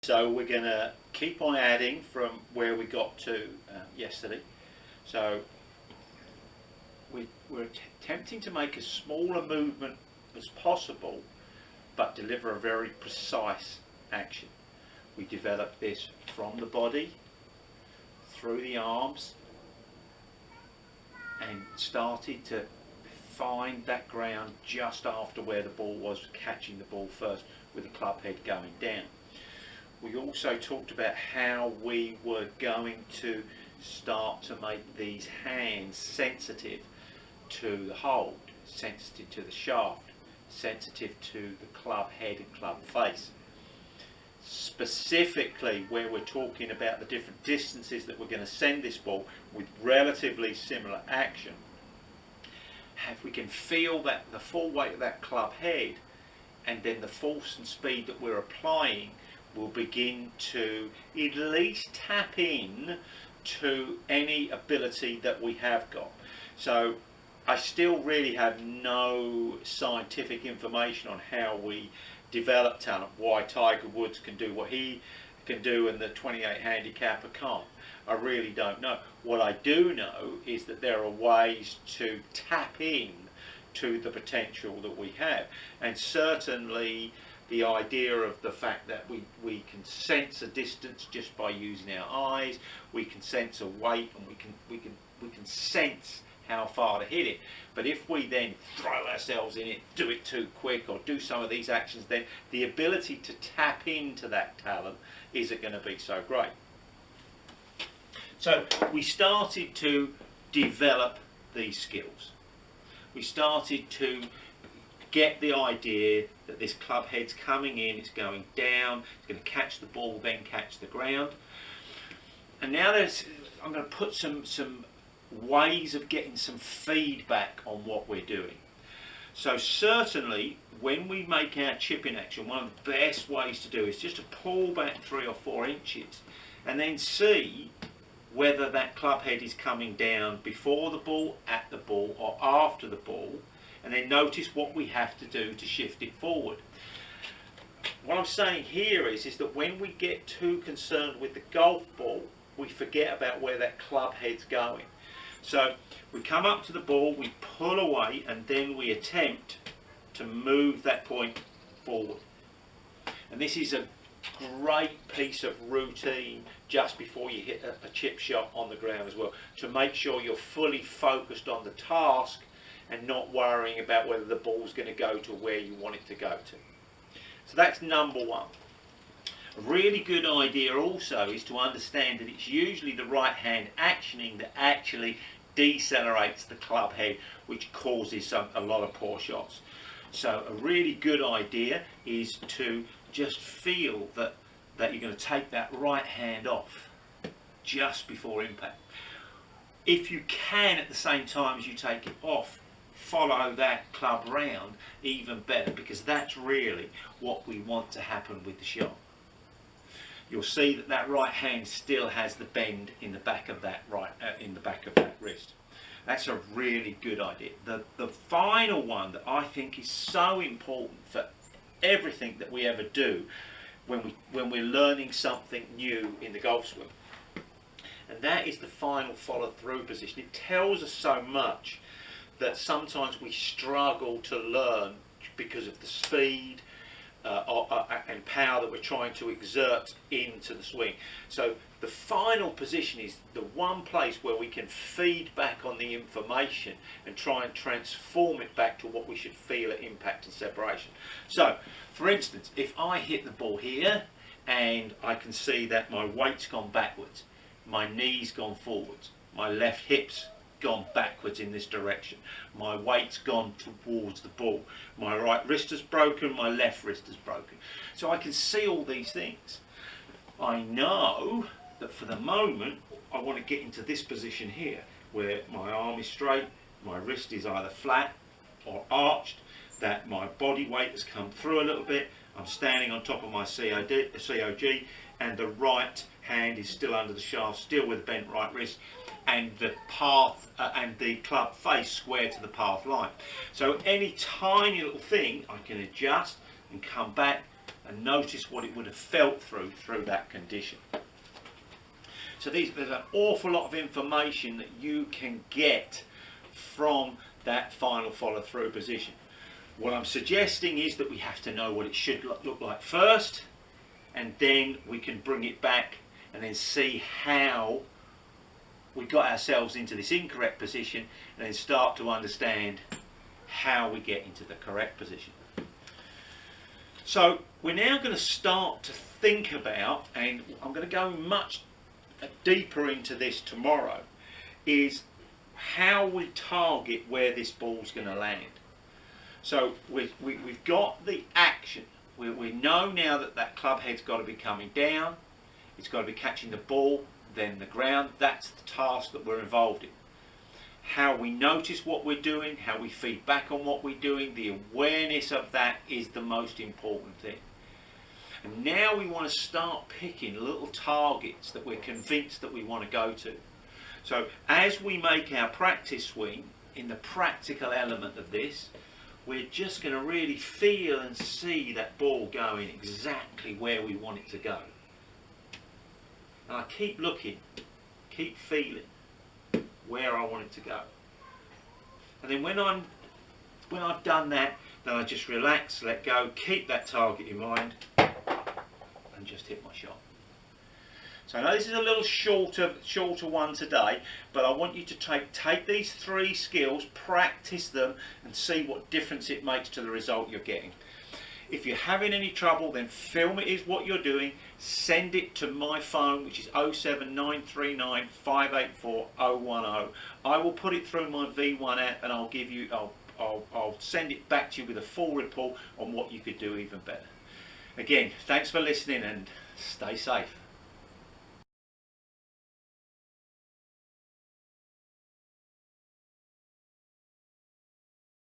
So we're going to keep on adding from where we got to yesterday. So we're attempting to make as small a movement as possible, but deliver a very precise action. We developed this from the body, through the arms, and started to find that ground just after where the ball was, catching the ball first with the club head going down. We also talked about how we were going to start to make these hands sensitive to the hold, sensitive to the shaft, sensitive to the club head and club face. Specifically, where we're talking about the different distances that we're going to send this ball with relatively similar action, if we can feel that the full weight of that club head and then the force and speed that we're applying will begin to at least tap in to any ability that we have got. So I still really have no scientific information on how we develop talent, why Tiger Woods can do what he can do and the 28 handicapper can't. I really don't know. What I do know is that there are ways to tap in to the potential that we have, and certainly the idea of the fact that we can sense a distance just by using our eyes, we can sense a weight, and we can sense how far to hit it. But if we then throw ourselves in it, do it too quick, or do some of these actions, then the ability to tap into that talent isn't going to be so great. So we started to develop these skills. We started to get the idea that this club head's coming in, it's going down, it's going to catch the ball, then catch the ground. And now I'm going to put some ways of getting some feedback on what we're doing. So certainly when we make our chipping action, one of the best ways to do is just to pull back 3 or 4 inches and then see whether that club head is coming down before the ball, at the ball, or after the ball, and then notice what we have to do to shift it forward. What I'm saying here is that when we get too concerned with the golf ball, we forget about where that club head's going. So we come up to the ball, we pull away, and then we attempt to move that point forward. And this is a great piece of routine just before you hit a chip shot on the ground as well, to make sure you're fully focused on the task and not worrying about whether the ball's going to go to where you want it to go to. So that's number one. A really good idea also is to understand that it's usually the right hand actioning that actually decelerates the club head, which causes a lot of poor shots. So a really good idea is to just feel that you're going to take that right hand off just before impact. If you can, at the same time as you take it off, follow that club round, even better, because that's really what we want to happen with the shot. You'll see that that right hand still has the bend in the back of that wrist. That's a really good idea. The final one that I think is so important for everything that we ever do when we're learning something new in the golf swing, and that is the final follow through position. It tells us so much that sometimes we struggle to learn because of the speed and power that we're trying to exert into the swing. So the final position is the one place where we can feed back on the information and try and transform it back to what we should feel at impact and separation. So for instance, if I hit the ball here and I can see that my weight's gone backwards, my knee's gone forwards, my left hip's gone backwards in this direction, my weight's gone towards the ball, my right wrist is broken, my left wrist is broken. So I can see all these things. I know that for the moment I want to get into this position here where my arm is straight, my wrist is either flat or arched, that my body weight has come through a little bit, I'm standing on top of my COG, and the right hand is still under the shaft, still with a bent right wrist, and the path and the club face square to the path line. So any tiny little thing I can adjust and come back and notice what it would have felt through that condition. So there's an awful lot of information that you can get from that final follow through position. What I'm suggesting is that we have to know what it should look like first, and then we can bring it back and then see how we got ourselves into this incorrect position, and then start to understand how we get into the correct position. So we're now going to start to think about, and I'm going to go much deeper into this tomorrow, is how we target where this ball's going to land. So we've got the action. We know now that that club head's got to be coming down, it's got to be catching the ball, then the ground. That's the task that we're involved in. How we notice what we're doing, how we feed back on what we're doing, the awareness of that is the most important thing. And now we want to start picking little targets that we're convinced that we want to go to. So as we make our practice swing, in the practical element of this, we're just going to really feel and see that ball going exactly where we want it to go. And I keep looking, keep feeling where I want it to go. And then when I've done that, then I just relax, let go, keep that target in mind, and just hit my shot. So I know this is a little shorter one today, but I want you to take these 3 skills, practice them, and see what difference it makes to the result you're getting. If you're having any trouble, then film it is what you're doing, send it to my phone, which is 07939 584 010. I will put it through my V1 app, and I'll send it back to you with a full report on what you could do even better. Again, thanks for listening, and stay safe.